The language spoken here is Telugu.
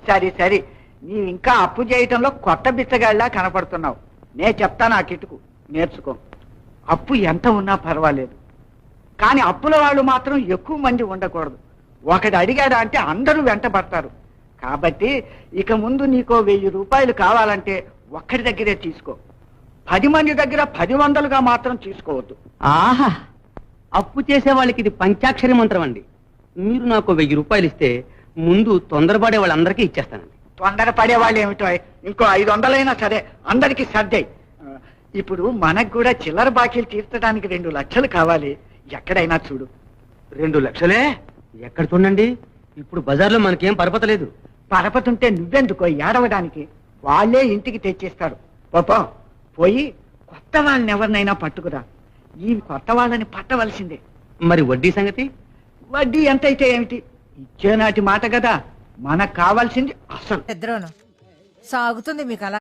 సరే సరే, నీవు ఇంకా అప్పు చేయటంలో కొత్త బిచ్చగాళ్ళ కనపడుతున్నావు. నేను చెప్తాను ఆ కిటుకు, నేర్చుకో. అప్పు ఎంత ఉన్నా పర్వాలేదు, కానీ అప్పుల వాళ్ళు మాత్రం ఎక్కువ మంది ఉండకూడదు. ఒకడు అడిగాడా అంటే అందరూ వెంట పడతారు. కాబట్టి ఇక ముందు నీకో 1000 రూపాయలు కావాలంటే ఒక్కడి దగ్గరే తీసుకో. 10 మంది దగ్గర 10 మాత్రం తీసుకోవద్దు. ఆహా, అప్పు చేసే వాళ్ళకి ఇది పంచాక్షరి మంత్రం అండి. మీరు నాకు 1000 రూపాయలు ఇస్తే ముందు తొందరపడే వాళ్ళందరికీ ఇచ్చేస్తానండి. తొందరపడే వాళ్ళు ఏమిటో, ఇంకో 500 సరే అందరికి సర్దాయి. ఇప్పుడు మనకు కూడా చిల్లర బాకీలు తీర్చడానికి 2 లక్షలు కావాలి. ఎక్కడైనా చూడు. 2 లక్షలే? ఎక్కడ చూడండి, ఇప్పుడు బజార్లో మనకేం పరపతలేదు. పరపతుంటే నువ్వెందుకో ఏడవడానికి, వాళ్ళే ఇంటికి తెచ్చిస్తారు. పాపం పోయి కొత్త వాళ్ళని ఎవరినైనా పట్టుకురా. ఈ కొత్త వాళ్ళని పట్టవలసిందే. మరి వడ్డీ సంగతి? వడ్డీ ఎంతైతే ఏమిటి, ఇచ్చేనాటి మాట కదా. మనకు కావాల్సింది అసలు. సాగుతుంది మీకు అలా.